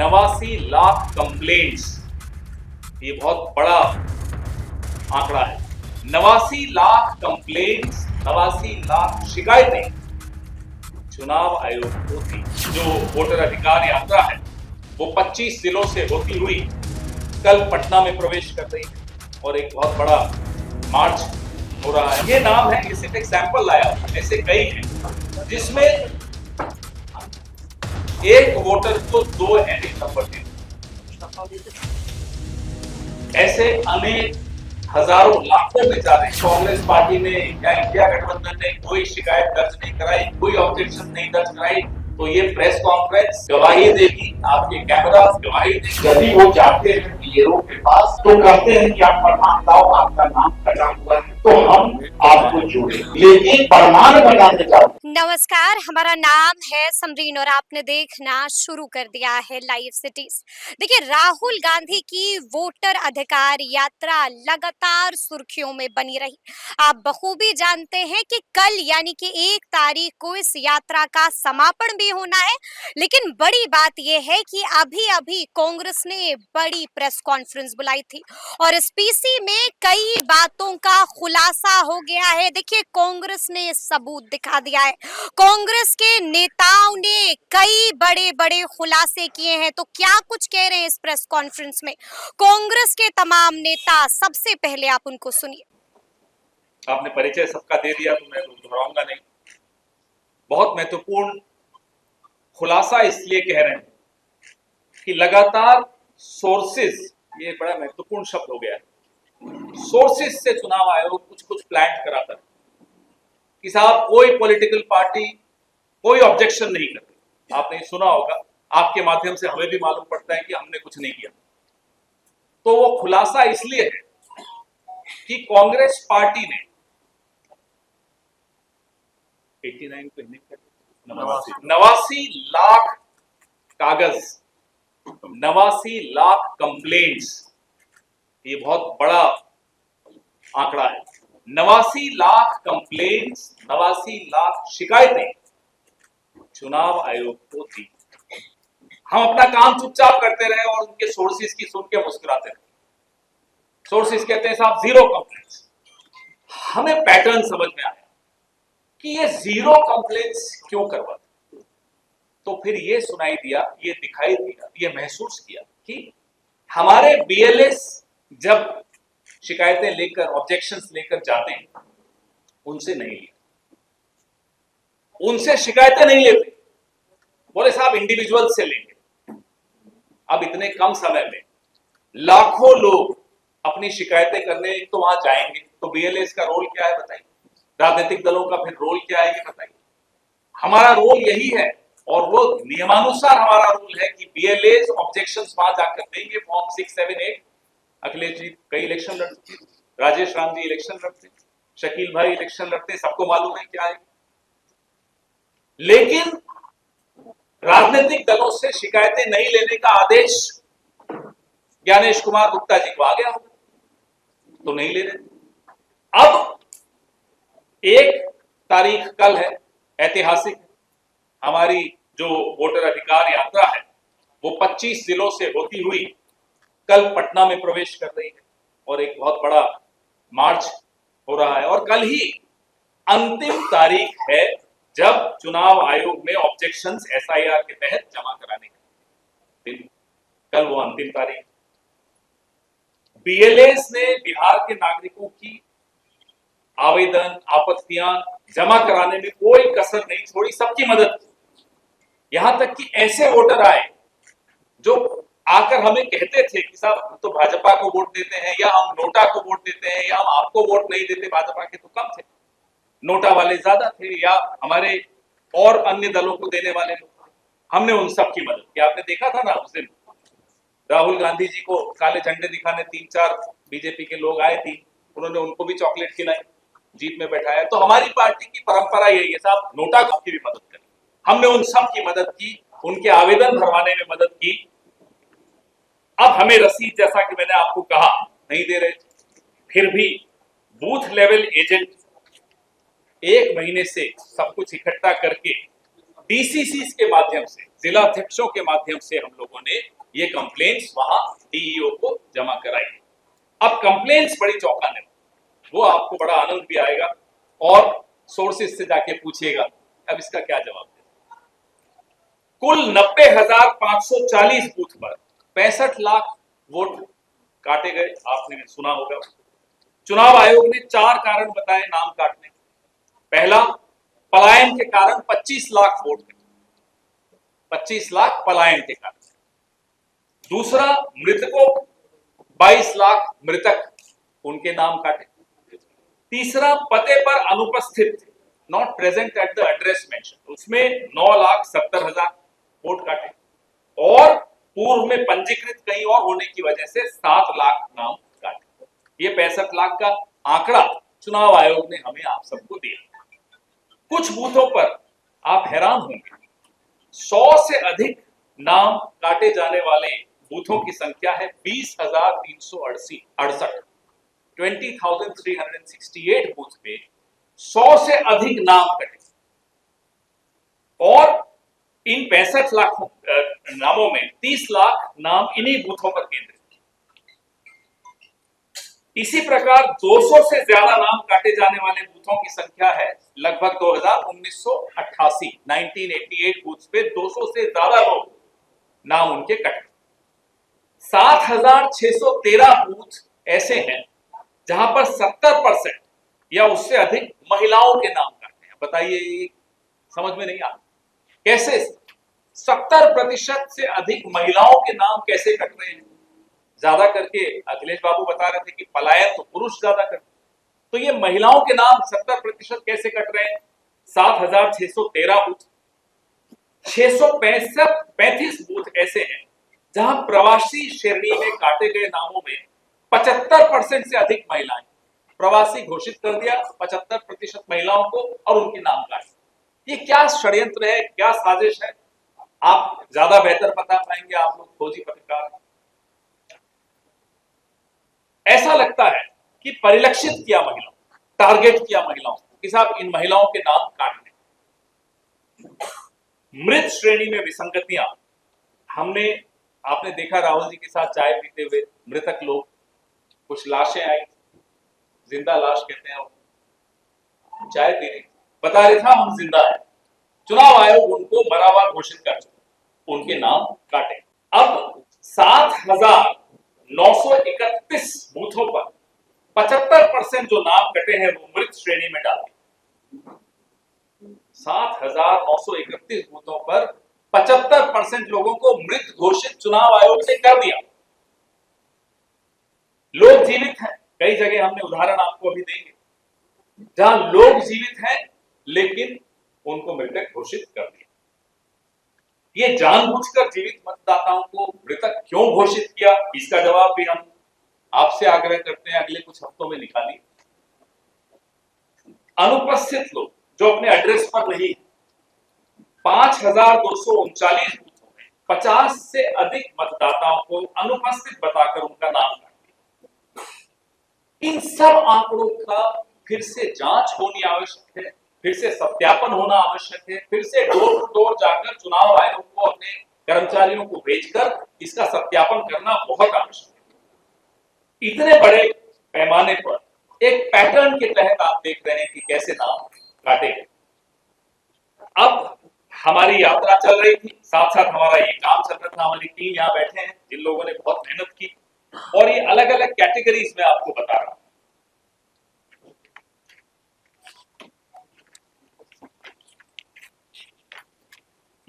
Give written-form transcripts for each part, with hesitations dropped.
89 lakh complaints, ये बहुत बड़ा आंकड़ा है। 89 लाख कंप्लेंट्स, 89 लाख शिकायतें चुनाव आयोग को थी। जो वोटर अधिकार यात्रा है वो 25 जिलों से होती हुई कल पटना में प्रवेश कर रही है और एक बहुत बड़ा मार्च हो रहा है। ये नाम है, ये सिर्फ एक सैंपल लाया, ऐसे कई हैं जिसमें एक वोटर को 2 एडिट नंबर देते, ऐसे अनेक हजारों लाखों में जा रहे हैं। कांग्रेस पार्टी ने या इंडिया गठबंधन ने कोई शिकायत दर्ज नहीं कराई, कोई ऑब्जेक्शन नहीं दर्ज कराई, तो ये प्रेस कॉन्फ्रेंस गवाही देगी, आपके कैमरा गवाही देगी। यदि वो जाते हैं पीएलओ के पास तो कहते हैं कि आप प्रमाण लाओ, आपका नाम कटा हुआ है, तो हम आपको जोड़े, लेकिन प्रमाण बनाने जाओ। नमस्कार, हमारा नाम है समरीन और आपने देखना शुरू कर दिया है लाइव सिटीज। देखिए, राहुल गांधी की वोटर अधिकार यात्रा लगातार सुर्खियों में बनी रही। आप बखूबी जानते हैं कि कल यानी कि 1 तारीख को इस यात्रा का समापन भी होना है, लेकिन बड़ी बात यह है कि अभी अभी कांग्रेस ने बड़ी प्रेस कॉन्फ्रेंस बुलाई थी और इस पीसी में कई बातों का खुलासा हो गया है। देखिए, कांग्रेस ने सबूत दिखा दिया है। कांग्रेस के नेताओं ने कई बड़े बड़े खुलासे किए हैं, तो क्या कुछ कह रहे हैं इस प्रेस कॉन्फ्रेंस में कांग्रेस के तमाम नेता? सबसे पहले आप उनको सुनिए। आपने परिचय सबका दे दिया तो मैं दोहराऊंगा नहीं। बहुत महत्वपूर्ण खुलासा इसलिए कह रहे हैं कि लगातार सोर्सेस, ये बड़ा महत्वपूर्ण शब्द हो गया है, सोर्सेस से चुनाव आयोग कुछ कुछ प्लान कराता है कि साहब कोई पॉलिटिकल पार्टी कोई ऑब्जेक्शन नहीं करती। आपने सुना होगा, आपके माध्यम से हमें भी मालूम पड़ता है कि हमने कुछ नहीं किया। तो वो खुलासा इसलिए है कि कांग्रेस पार्टी ने 89 लाख कागज, 89 लाख कंप्लेंट्स, ये बहुत बड़ा आंकड़ा है। 89 लाख कंप्लेंट्स, 89 लाख शिकायतें चुनाव आयोग को थी। हम अपना काम चुपचाप करते रहे और उनके सोर्सेस की सुन के मुस्कुराते रहे। सोर्सेस कहते हैं साहब 0 कंप्लेंट्स। हमें पैटर्न समझ में आया कि ये 0 कंप्लेंट्स क्यों करवाते। तो फिर ये सुनाई दिया, ये दिखाई दिया, ये महसूस किया कि हमारे बीएलएस जब शिकायतें लेकर, ऑब्जेक्शंस लेकर जाते हैं, उनसे नहीं लेते, उनसे शिकायतें नहीं लेते, बोले साहब इंडिविजुअल से लेंगे। अब इतने कम समय में लाखों लोग अपनी शिकायतें करने तो वहां जाएंगे, तो बीएलएस का रोल क्या है बताइए, राजनीतिक दलों का फिर रोल क्या है ये बताइए। हमारा रोल यही है और वो नियमानुसार हमारा रोल है कि बीएलएस ऑब्जेक्शंस वहां जाकर देंगे। फॉर्म 6, 7, 8 अखिलेश जी कई इलेक्शन लड़ चुके, राजेश राम जी इलेक्शन लड़ते, शकील भाई इलेक्शन लड़ते, सबको मालूम है क्या है। लेकिन राजनीतिक दलों से शिकायतें नहीं लेने का आदेश ज्ञानेश कुमार गुप्ता जी को आ गया होगा, तो नहीं ले रहे। अब 1 तारीख कल है, ऐतिहासिक। हमारी जो वोटर अधिकार यात्रा है वो 25 जिलों से होती हुई कल पटना में प्रवेश कर रही है और एक बहुत बड़ा मार्च हो रहा है। और कल ही अंतिम तारीख है जब चुनाव आयोग में ऑब्जेक्शंस एसआईआर के तहत जमा कराने का दिन, कल वो अंतिम तारीख। बीएलएस ने बिहार के नागरिकों की आवेदन, आपत्तियां जमा कराने में कोई कसर नहीं छोड़ी, सबकी मदद की। यहां तक कि ऐसे वोटर आए जो आकर हमें कहते थे कि साहब हम तो भाजपा को वोट देते हैं, या हम नोटा को वोट देते हैं, या हम आपको वोट नहीं देते, भाजपा के तो कम थे, नोटा वाले ज्यादा थे, या हमारे और अन्य दलों को देने वाले लोग। हमने उन सब की मदद की। आपने देखा था ना उस दिन राहुल गांधी जी को काले झंडे दिखाने 3-4 बीजेपी के लोग आए थे, उन्होंने उनको भी चॉकलेट खिलाई, जीप में बैठाया। तो हमारी पार्टी की परंपरा यही है साहब, नोटा की भी मदद करें। हमने उन सब की मदद की, उनके आवेदन भरवाने में मदद की। अब हमें रसीद, जैसा कि मैंने आपको कहा, नहीं दे रहे, फिर भी बूथ लेवल एजेंट 1 महीने से सब कुछ इकट्ठा करके डीसीसी के माध्यम से, जिला अध्यक्षों के माध्यम से हम लोगों ने ये कंप्लेंट्स वहां डीईओ को जमा कराई। अब कंप्लेंट्स बड़ी चौंकाने, वो आपको बड़ा आनंद भी आएगा और सोर्सेज से जाके पूछिएगा अब इसका क्या जवाब दें। कुल 90,540 बूथ पर 65 लाख वोट काटे गए, आपने सुना होगा। चुनाव आयोग ने 4 कारण बताए नाम काटने। पहला, पलायन के कारण 25 लाख वोट कटे, 25 लाख पलायन के कारण। दूसरा, मृतकों 22 लाख मृतक, उनके नाम काटे। तीसरा, पते पर अनुपस्थित, not present at the address mention, उसमें 9,70,000 वोट काटे। और पूर्व में पंजीकृत कहीं और होने की वजह से 7 लाख नाम काटे। ये 65 लाख का आंकड़ा चुनाव आयोग ने हमें आप सबको दिया। कुछ बूथों पर आप हैरान होंगे, 100 से अधिक नाम काटे जाने वाले बूथों की संख्या है 20,368। 20,368 बूथ पे 100 से अधिक नाम कटे और इन 65 लाख नामों में 30 लाख नाम इन्हीं बूथों पर केंद्रित। इसी प्रकार 200 से ज्यादा नाम काटे जाने वाले बूथों की संख्या है लगभग 1988 बूथ पे 200 से ज्यादा लोग नाम उनके कटे। 7,613 बूथ ऐसे हैं जहां पर 70% या उससे अधिक महिलाओं के नाम काटे हैं। बताइए, ये समझ में नहीं आता कैसे 70% से अधिक महिलाओं के नाम कैसे कट रहे हैं। ज्यादा करके अखिलेश बाबू बता रहे थे कि पलायन तो पुरुष ज्यादा करते, तो ये महिलाओं के नाम 70% कैसे कट रहे हैं। 7,613 बूथ, 635 बूथ ऐसे हैं जहां प्रवासी श्रेणी में काटे गए नामों में 75% से अधिक महिलाएं, प्रवासी घोषित कर दिया 75% महिलाओं को और उनके नाम काटे। ये क्या षड्यंत्र है, क्या साजिश है, आप ज्यादा बेहतर बता पाएंगे, आप लोग खोजी पत्रकार। ऐसा लगता है कि परिलक्षित किया महिलाओं, टारगेट किया महिलाओं कि साहब इन महिलाओं के नाम काटने। मृत श्रेणी में विसंगतियां हमने, आपने देखा राहुल जी के साथ चाय पीते हुए मृतक लोग, कुछ लाशें आई, जिंदा लाश कहते हैं, चाय पी रही, बता रहे था हम जिंदा है। चुनाव आयोग उनको मरा हुआ घोषित कर चुका, उनके नाम काटे। अब 7,931 बूथों पर 75% जो नाम कटे हैं वो मृत श्रेणी में डाले। 7,931 बूथों पर 75% लोगों को मृत घोषित चुनाव आयोग ने कर दिया। लोग जीवित हैं, कई जगह हमने उदाहरण आपको अभी देंगे जहां लोग जीवित हैं लेकिन उनको मृतक घोषित कर दिया। ये जानबूझकर जीवित मतदाताओं को मृतक क्यों घोषित किया, इसका जवाब भी हम आपसे आग्रह करते हैं अगले कुछ हफ्तों में निकालिए। अनुपस्थित लोग जो अपने एड्रेस पर नहीं, 5,239 बूथों में 50 से अधिक मतदाताओं को अनुपस्थित बताकर उनका नाम काट दिया। इन सब आंकड़ों का फिर से जांच होनी आवश्यक है, फिर से सत्यापन होना आवश्यक है, फिर से डोर टू डोर जाकर चुनाव आयोग को अपने कर्मचारियों को भेजकर इसका सत्यापन करना बहुत आवश्यक है। इतने बड़े पैमाने पर एक पैटर्न के तहत आप देख रहे हैं कि कैसे नाम काटे गए। अब हमारी यात्रा चल रही थी, साथ साथ हमारा ये काम चल रहा था, हमारी टीम यहाँ बैठे हैं जिन लोगों ने बहुत मेहनत की और ये अलग अलग कैटेगरीज में आपको बता रहा हूं।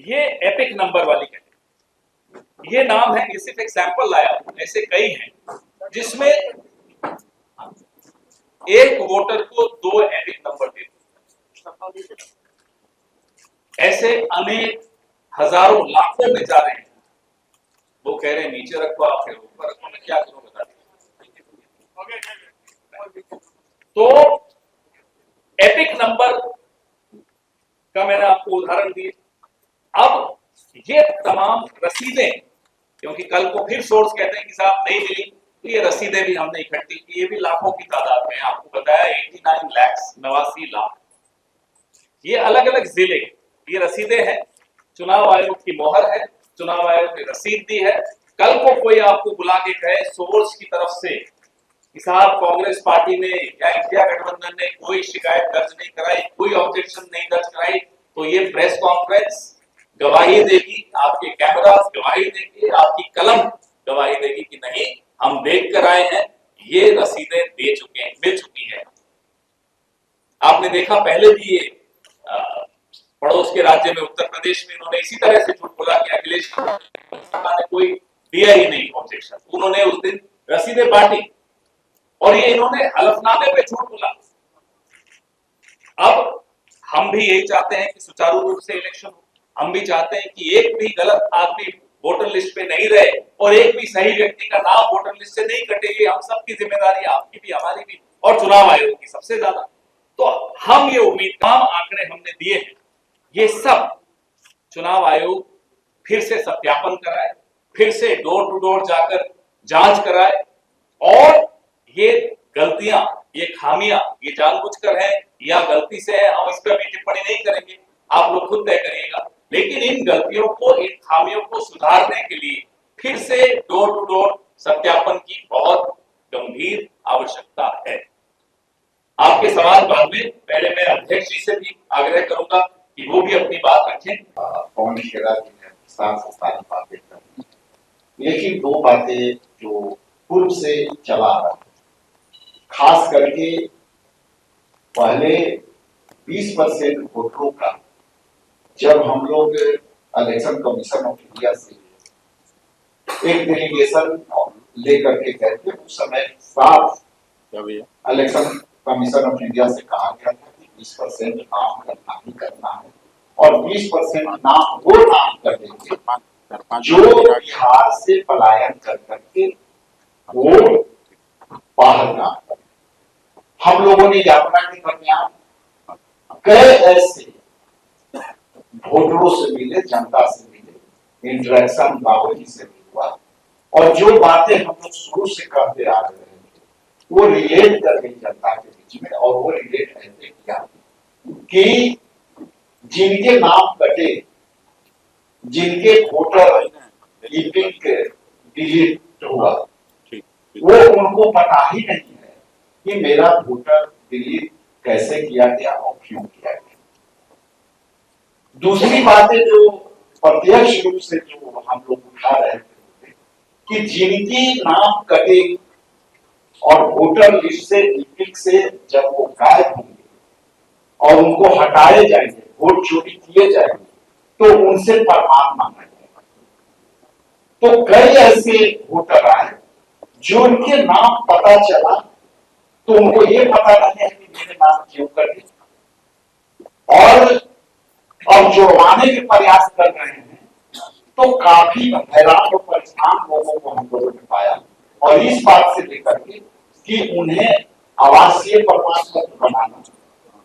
ये एपिक नंबर वाली कैटेगरी, ये नाम है, ये सिर्फ एक सैंपल लाया, ऐसे कई हैं जिसमें एक वोटर को 2 एपिक नंबर देते, ऐसे अनेक हजारों लाखों में जा रहे हैं। वो कह रहे हैं नीचे रखो, आप फिर ऊपर रखो, मैं क्या करूं बता दीजिए। तो एपिक नंबर का मैंने आपको उदाहरण दिए। अब ये तमाम रसीदें, क्योंकि कल को फिर सोर्स कहते हैं कि साहब नहीं मिली, तो ये रसीदें भी हमने इकट्ठी की, ये भी लाखों की तादाद में, आपको बताया 89 लाख, 89 लाख। ये अलग अलग जिले, ये रसीदें हैं चुनाव आयोग की मोहर है, चुनाव आयोग ने रसीद दी है। कल को कोई आपको बुला के कहे सोर्स की तरफ से कि साहब कांग्रेस पार्टी ने या इंडिया गठबंधन ने कोई शिकायत दर्ज नहीं कराई, कोई ऑब्जेक्शन नहीं दर्ज कराई, तो ये प्रेस कॉन्फ्रेंस गवाही देगी, आपके कैमरा गवाही देंगे, आपकी कलम गवाही देगी कि नहीं हम देख कर आए हैं, ये रसीदें दे चुके हैं, मिल चुकी है। आपने देखा पहले भी ये पड़ोस के राज्य में उत्तर प्रदेश में इन्होंने इसी तरह से झूठ बोला कि अखिलेश ने कोई दिया ही नहीं ऑब्जेक्शन, उन्होंने उस दिन रसीदें बांटी और ये इन्होंने हलफनामे पे झूठ बोला। अब हम भी यही चाहते हैं कि सुचारू रूप से इलेक्शन हो, हम भी चाहते हैं कि एक भी गलत आदमी वोटर लिस्ट पे नहीं रहे और एक भी सही व्यक्ति का नाम वोटर लिस्ट से नहीं कटे। ये हम सबकी जिम्मेदारी, आपकी भी हमारी भी और चुनाव आयोग की सबसे ज्यादा। तो हम ये उम्मीद, तमाम आंकड़े हमने दिए हैं, ये सब चुनाव आयोग फिर से सत्यापन कराए, फिर से डोर टू डोर जाकर जांच कराए और ये गलतियां, ये खामियां, ये जानबूझकर है या गलती से है, हम इस पर भी टिप्पणी नहीं करेंगे, आप लोग खुद तय करिएगा। लेकिन इन गलतियों को, इन खामियों को सुधारने के लिए फिर से डोर टू डोर सत्यापन की बहुत गंभीर आवश्यकता है। आपके सवाल बाद में, पहले मैं अध्यक्ष जी से भी आग्रह करूंगा कि वो भी अपनी बात रखें। कौन खेला सारी बातें करनी, लेकिन दो बातें जो पूर्व से चला आ रहा है, खास करके पहले 20% वोटरों का जब हम लोग इलेक्शन कमीशन ऑफ इंडिया से एक डेलीगेशन लेकर के गए थे, उस समय साफ इलेक्शन कमीशन ऑफ इंडिया से कहा गया था कि 20% नाम करना ही करना है और 20% नाम वो नाम कर देंगे जो बिहार से पलायन कर करके वो बाहर ना। हम लोगों ने यात्रा के दरमियान कई ऐसे वोटरों से मिले, जनता से मिले, इंटरेक्शन राहुल जी से भी हुआ और जो बातें हम लोग शुरू से करते आ रहे थे वो रिलेट कर गई जनता के बीच में। और वो रिलेट ऐसे किया कि जिनके नाम कटे, जिनके वोटर डिलीट हुआ, वो उनको पता ही नहीं है कि मेरा वोटर डिलीट कैसे किया गया और क्यों किया गया। दूसरी बातें जो प्रत्यक्ष रूप से जो हम लोग उठा रहे थे कि जिनकी नाम कटे और वोटर लिस्ट से जब वो गायब होंगे और उनको हटाए जाएंगे, वोट चोरी किए जाएंगे, तो उनसे प्रमाण मांगा जाएगा। तो कई ऐसे वोटर आए जो उनके नाम पता चला तो उनको ये पता नहीं है कि मेरे नाम क्यों कटे, और अब जुड़वाने के प्रयास कर रहे हैं। तो काफी हैरान और परेशान लोगों को हम लोगों ने पाया और इस बात से लेकर के कि उन्हें आवासीय प्रमाण पत्र बनाना,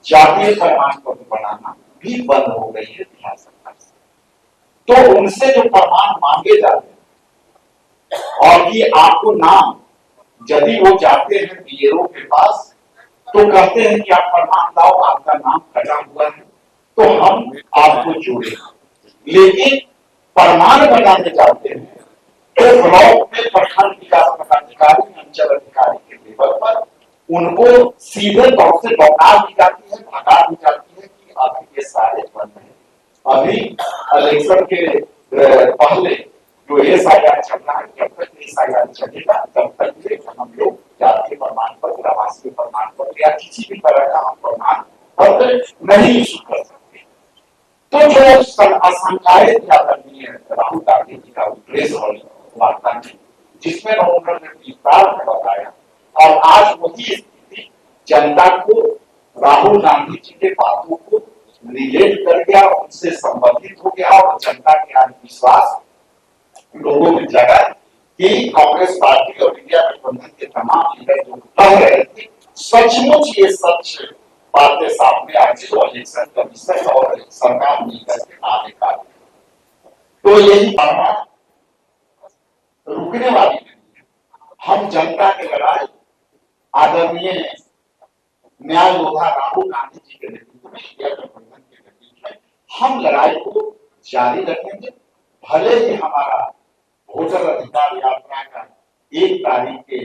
जातीय प्रमाण पत्र बनाना भी बंद हो गई है बिहार सरकार से। तो उनसे जो प्रमाण मांगे जाते हैं और कि आपको नाम, यदि वो जाते हैं बीएलओ के पास तो कहते हैं कि आप प्रमाण लाओ, आपका नाम कटा हुआ है तो हम आपको जोड़े। लेकिन प्रमाण बनाने जाते हैं तो ब्लॉक में प्रखंड विकास पदाधिकारी, अंचल अधिकारी के लेवल पर उनको सीधे तौर से लौटा दी जाती है, भगा दी जाती है कि अभी ये सारे बंद है। अभी इलेक्शन के पहले जो एसआईआर चल रहा है, जब तक एसआईआर चलेगा तब तक हम लोग जातीय प्रमाण पत्र, आवासीय प्रमाण पत्र या किसी भी तरह का प्रमाण पत्र नहीं इशू कर सकते। तो जो आशंकाएं आदरणीय राहुल गांधी जी का प्रेस वार्ता में, जिसमें उन्होंने विस्तार में बताया और आज वही स्थिति जनता को राहुल गांधी जी के बातों को रिलेट कर गया, उनसे संबंधित हो गया और जनता के आज विश्वास लोगों में जगा कि कांग्रेस पार्टी और इंडिया गठबंधन के तमाम लीडर जो कह रहे थे सचमुच ये सच बातें सामने आई जो इलेक्शन कमीशन और सरकार मिलकर के आगे का। तो यही रुकने वाली नहीं है। हम जनता के लड़ाई आदरणीय न्याय योद्धा राहुल गांधी जी के नेतृत्व में, इंडिया गठबंधन के नेतृत्व में हम लड़ाई को जारी रखेंगे। भले ही हमारा वोटर अधिकार यात्रा का 1 तारीख के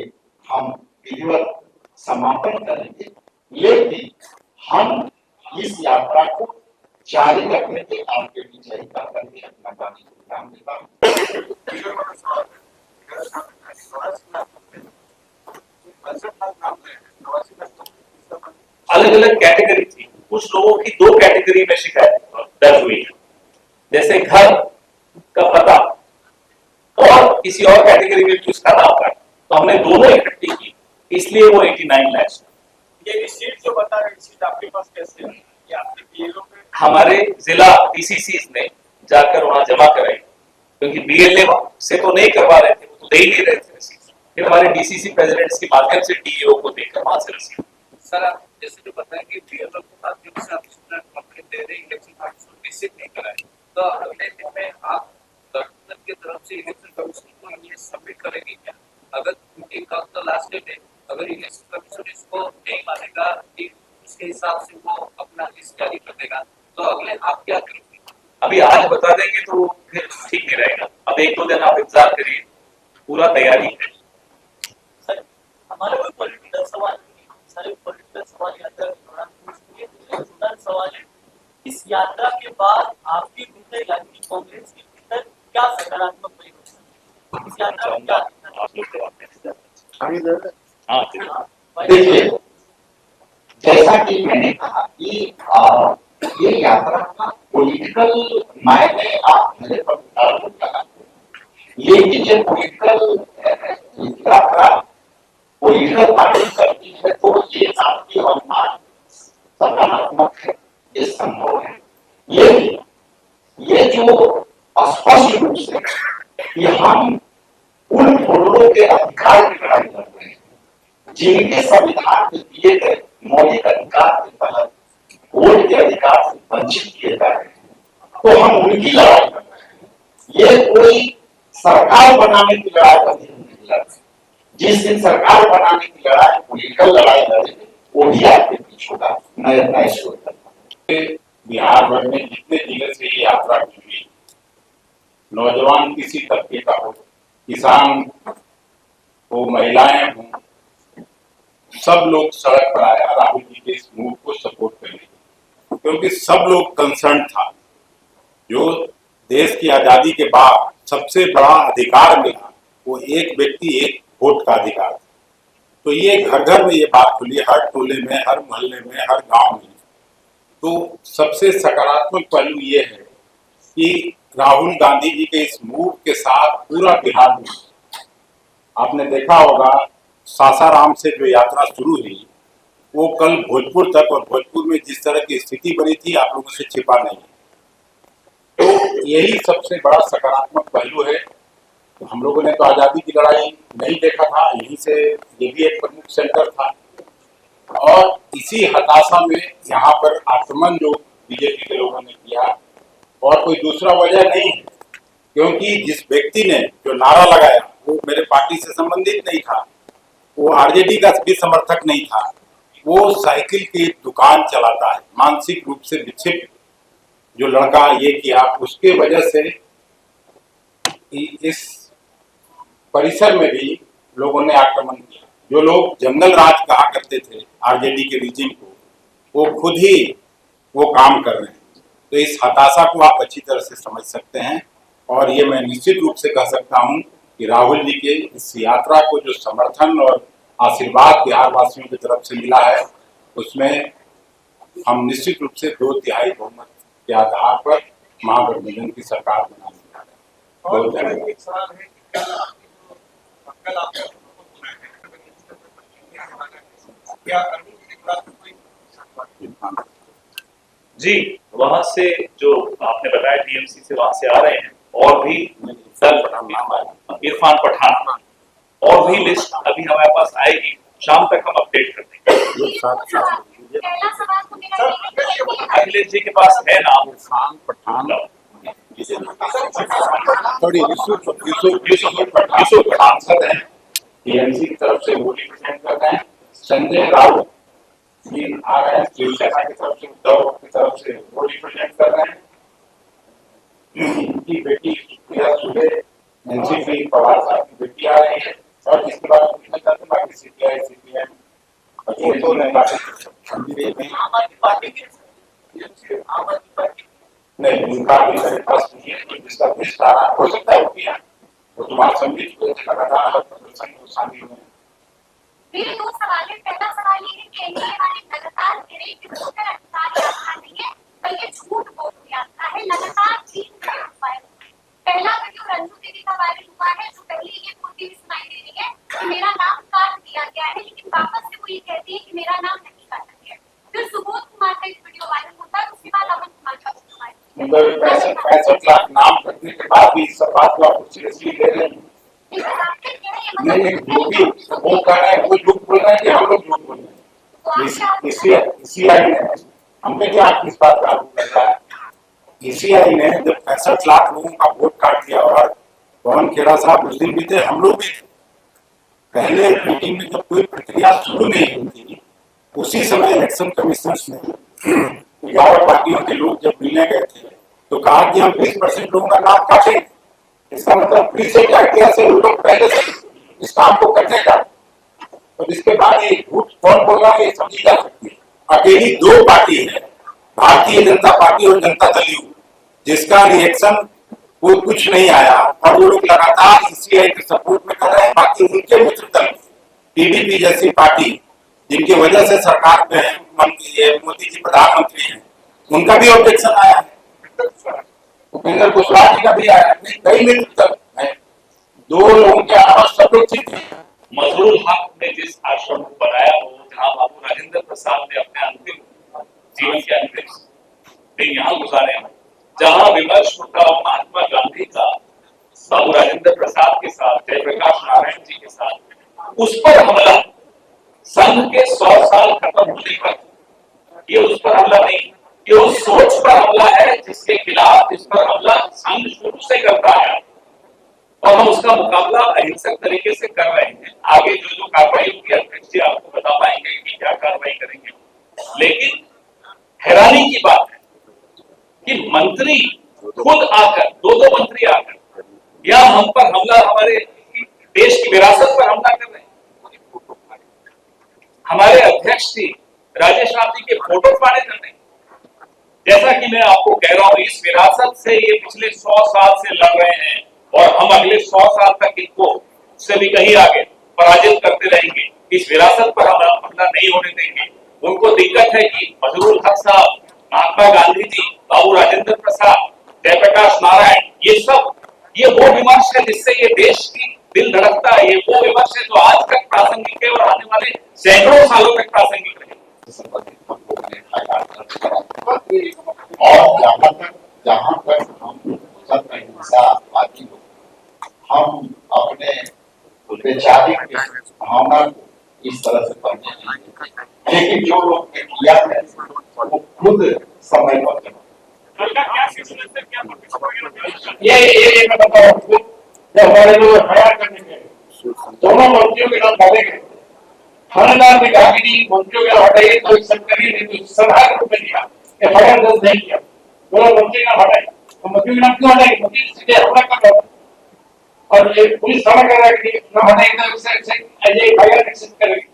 हम विधिवत समापन करेंगे, लेकिन हम इस यात्रा को जारी रखने के आपके बीच यही करके अपना काम देता हूँ। अलग अलग कैटेगरी थी, कुछ लोगों की 2 कैटेगरी में शिकायत दर्ज हुई, जैसे घर का पता और किसी और कैटेगरी में उसका नाम था, तो हमने दोनों इकट्ठी की, इसलिए वो 89 लाख। ये रिसीट जो बता रहे रिसीट आपके पास कैसे है? ये आपके बीएलओ पे हमारे जिला डीसीसी ने जाकर वहां जमा कराई, क्योंकि बीएलए से तो नहीं करवा रहे थे, वो तो दे ही नहीं रहे थे रसीद। फिर हमारे डीसीसी प्रेसिडेंट्स के माध्यम से डीईओ को देकर वहां से रसीद। सर आप जैसे जो बताएं कि बीएलओ के बाद जो आप स्टूडेंट कंप्लेंट दे रहे इलेक्शन कमीशन रिसीट नहीं कराए, तो अगले दिन में आप गवर्नर की तरफ से इलेक्शन कमीशन को ये सबमिट करेंगे क्या? अगर क्योंकि कल तो लास्ट डेट है, अगर इलेक्शन कमीशन इसको नहीं मानेगा कि उसके हिसाब से वो अपना लिस्ट जारी कर देगा, तो अगले आप क्या करेंगे? अभी आज बता देंगे तो फिर ठीक नहीं रहेगा। अब 1-2 दिन आप इंतजार करिए, पूरा तैयारी है। सर हमारे कोई पॉलिटिकल सवाल नहीं, सारे पॉलिटिकल सवाल यात्रा के दौरान पूछेंगे। छोटा सवाल है, इस यात्रा के बाद आपके भीतर यानी कांग्रेस के भीतर क्या सकारात्मक परिवर्तन इस यात्रा में क्या आप लोग जवाब दें। हाँ, देखिए, जैसा कि मैंने कहा कि ये यात्रा का पॉलिटिकल मायने आप मेरे पर लगा, लेकिन ये पॉलिटिकल यात्रा पॉलिटिकल पार्टी करती है तो ये आपकी अनुमान सकारात्मक है, ये संभव है। लेकिन ये जो स्पष्ट रूप से कि हम उन वोटरों के अधिकार की लड़ाई कर रहे हैं जिनके संविधान में दिए गए मौलिक अधिकार के तहत वोट के अधिकार से वंचित किए जा रहे हैं, तो हम उनकी लड़ाई कर रहे हैं। ये कोई सरकार बनाने की लड़ाई का नहीं लड़ रहे। जिस दिन सरकार बनाने की लड़ाई पॉलिटिकल लड़ाई लड़ेगी वो भी आपके बीच होगा। मैं बिहार भर में जितने जिले से ये यात्रा हुई, नौजवान किसी तबके का हो, किसान हो, महिलाएं हों, सब लोग सड़क पर आया राहुल जी के इस मूव को सपोर्ट करने, क्योंकि सब लोग कंसर्न था। जो देश की आजादी के बाद सबसे बड़ा अधिकार मिला वो एक व्यक्ति एक वोट का अधिकार था। तो ये घर घर में ये बात खुली, हर टोले में, हर मोहल्ले में, हर गांव में। तो सबसे सकारात्मक पहलू ये है कि राहुल गांधी जी के इस मूव के साथ पूरा बिहार में, आपने देखा होगा सासाराम से जो यात्रा शुरू हुई वो कल भोजपुर तक, और भोजपुर में जिस तरह की स्थिति बनी थी आप लोगों से छिपा नहीं। तो यही सबसे बड़ा सकारात्मक पहलू है। हम लोगों ने तो आजादी की लड़ाई नहीं देखा था, यहीं से ये भी एक प्रमुख सेंटर था, और इसी हताशा में यहाँ पर आक्रमण जो बीजेपी के लोगों ने किया और कोई दूसरा वजह नहीं है, क्योंकि जिस व्यक्ति ने जो नारा लगाया वो मेरे पार्टी से संबंधित नहीं था, वो आरजेडी का भी समर्थक नहीं था, वो साइकिल की दुकान चलाता है, मानसिक रूप से विक्षिप्त जो लड़का ये किया, उसके वजह से इस परिसर में भी लोगों ने आक्रमण किया। जो लोग जंगल राज कहा करते थे आरजेडी के रिजिम को, वो खुद ही वो काम कर रहे हैं। तो इस हताशा को आप अच्छी तरह से समझ सकते हैं, और ये मैं निश्चित रूप से कह सकता हूं कि राहुल जी के इस यात्रा को जो समर्थन और आशीर्वाद बिहार वासियों की तरफ से मिला है, उसमें हम निश्चित रूप से 2/3 बहुमत के आधार पर महागठबंधन की सरकार बनाने जा रहे हैं। बहुत धन्यवाद। जी, वहां से जो आपने बताया टीएमसी से वहां से आ रहे हैं और भी इरफान पठान और भी लिस्ट अभी हमारे पास आएगी, शाम तक हम अपडेट कर देंगे। अखिलेश जी के पास है नाम इरफान पठान, यूसुफ पठान सर हैं, टीएमसी की तरफ से वो रिप्रेजेंट कर रहे हैं। संजय राउत जी आ रहे हैं, शिवसेना की तरफ से, उद्धव की तरफ से वो रिप्रेजेंट कर रहे हैं। उनकी बेटी सुप्रिया सुले, एनसीपी पवार साहब की बेटी आ रही है, और इसके बाद पूछना चाहते हैं बाकी सीपीआई सीपीएम वो तो नहीं। आम आदमी पार्टी की आम आदमी पार्टी नहीं, उनका भी मेरे पास नहीं है, तो जिसका विस्तार हो सकता है किया वो तुम्हारा संगीत को लगातार प्रदर्शन को शामिल हुए। मेरे दो सवाल है। पहला सवाल ये है कि एनडीए वाले लगातार कह रहे हैं कि वोटर अधिकार यात्रा नहीं है बल्कि झूठ वोट यात्रा है। लगातार 3 वीडियो वायरल। पहला वीडियो रंजू दीदी का वायरल हुआ है, जो पहले ये बोलती हुई सुनाई दे रही है कि मेरा नाम काट दिया गया है, लेकिन वापस से वो ये कहती है कि मेरा नाम नहीं काटा गया। फिर सुबोध कुमार का एक वीडियो वायरल होता है, उसके बाद अमन कुमार का वीडियो वायरल। 65 लाख नाम करने के बाद भी सब बात को आप सीरियसली ले रहे हैं। नहीं, जो भी वो कह रहे हैं वो झूठ बोल रहे हैं कि हम लोग झूठ बोल रहे हैं। ईसीआई ने हम पे क्या किस बात का आरोप करता है? ईसीआई ने जब 65 लाख लोगों का वोट काट दिया, और पवन खेड़ा साहब उस दिन भी थे, हम लोग भी थे। पहले मीटिंग में जब कोई प्रक्रिया शुरू नहीं हुई थी, उसी समय इलेक्शन कमीशन ने 11 पार्टियों के लोग जब मिलने गए थे तो कहा कि हम 20% लोगों का नाम काटेंगे। इसका मतलब फिर से क्या किया से लोग पहले से इस काम को करने का। तो इसके बाद ये झूठ कौन बोल रहा है ये समझी जा सकती है। अकेली 2 पार्टी है, भारतीय जनता पार्टी और जनता दल यू, जिसका रिएक्शन वो कुछ नहीं आया, और वो लोग लगातार ईसीआई के सपोर्ट में कर रहे हैं। बाकी उनके मित्र दल टीडीपी जैसी पार्टी, जिनकी वजह से सरकार में मोदी जी प्रधानमंत्री हैं, उनका भी ऑब्जेक्शन आया है। उपेंद्र कुशवाहा जी का भी आया है। कई मित्र दल 2 लोगों के अलावा सब लोग ठीक है। मजरूल हक ने जिस आश्रम को बनाया हो, जहाँ बाबू राजेंद्र प्रसाद ने अपने अंतिम जीवन के अंतिम दिन यहाँ गुजारे, जहाँ विमर्श होता हो महात्मा गांधी का बाबू राजेंद्र प्रसाद के साथ, जयप्रकाश नारायण जी के साथ, उस पर हमला संघ के 100 साल खत्म होने पर, ये उस पर हमला नहीं, ये उस सोच पर हमला है जिसके खिलाफ, जिस पर हमला संघ शुरू से करता है, और हम उसका मुकाबला अहिंसक तरीके से कर रहे हैं। आगे जो कार्रवाई होगी अध्यक्ष जी आपको बता पाएंगे कि क्या कार्रवाई करेंगे। लेकिन हैरानी की बात है कि मंत्री खुद आकर, 2 मंत्री आकर या हम पर हमला, हमारे देश की विरासत पर हमला कर रहे हैं। हमारे अध्यक्ष जी राजेश राम जी के फोटो फाड़े कर रहे हैं। जैसा कि मैं आपको कह रहा हूं, इस विरासत से ये पिछले 100 साल से लड़ रहे हैं, और हम अगले 100 साल तक इनको उससे भी कहीं आगे पराजित करते रहेंगे। इस विरासत पर हम हमला नहीं होने देंगे। उनको दिक्कत है कि मजरूल हक साहब, महात्मा गांधी जी, बाबू राजेंद्र प्रसाद, जयप्रकाश नारायण, ये वो विमर्श है जिससे ये देश की दिल धड़कता है। ये वो विमर्श है जो आज तक प्रासंगिक है और आने वाले सैकड़ों सालों तक प्रासंगिक रहेगा। और जहाँ तक हम हिंसावादी लोग, हम अपने वैचारिक भावना को इस तरह से करते हैं, लेकिन जो लोग ने किया है वो खुद समय पर ये मैं बताऊं, जब हमारे लोग हयात करने गए, दोनों मंत्रियों के नाम डाले गए। थानेदार ने कहा कि नहीं, मंत्रियों के नाम हटाइए, तो एक सरकारी ने सलाह के रूप में दिया, एफआईआर दर्ज नहीं किया, दोनों मंत्री नाम हटाए। तो मंत्रियों के नाम क्यों हटाए? मंत्री सीधे हमला कर रहा था, और ये पुलिस थाना कर रहा है कि नाम हटाए, तो एफआईआर एक्सेप्ट करेगी।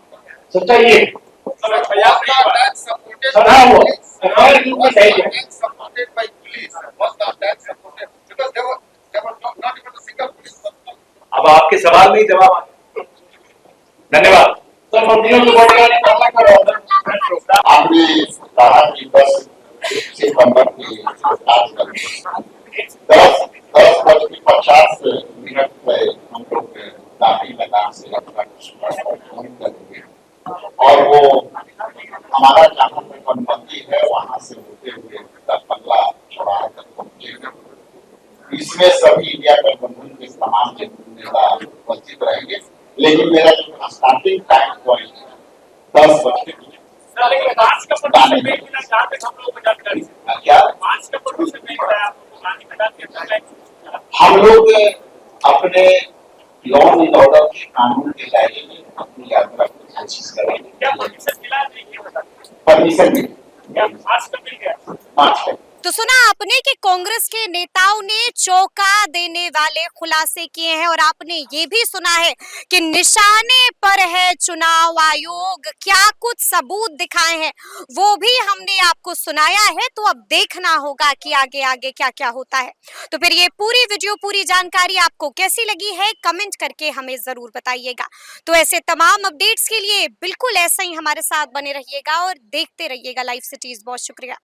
सच्चाई ये सलाह वो एफआईआर के रूप में सही है। अब आपके सवाल में ही जवाब आ गया। धन्यवाद। सर, मंत्रियों के बॉडीगार्ड ने हमला कर रहा था। आपने कहा कि 10 सितंबर की बात करें, 10:50 पे हम लोग दाढ़ी मैदान से करेंगे, और वो हमारा जहाँ पे बनबंदी है वहां से होते हुए बंगला चौराहे तक पहुंचेगा। इसमें सभी इंडिया गठबंधन के तमाम नेता उपस्थित रहेंगे, लेकिन मेरा जो स्टार्टिंग टाइम पॉइंट है 10 बजे हम लोग अपने लॉ एंड ऑर्डर के कानून के दायरे में अपनी यात्रा की कोशिश करेंगे। परमिशन मिली 5 है। तो सुना आपने कि कांग्रेस के नेताओं ने चौंका देने वाले खुलासे किए हैं और आपने ये भी सुना है कि निशाने पर है चुनाव आयोग, क्या कुछ सबूत दिखाए हैं वो भी हमने आपको सुनाया है। तो अब देखना होगा कि आगे आगे क्या क्या होता है। तो फिर ये पूरी वीडियो, पूरी जानकारी आपको कैसी लगी है, कमेंट करके हमें जरूर बताइएगा। तो ऐसे तमाम अपडेट्स के लिए बिल्कुल ऐसे ही हमारे साथ बने रहिएगा और देखते रहिएगा लाइव सिटीज। बहुत शुक्रिया।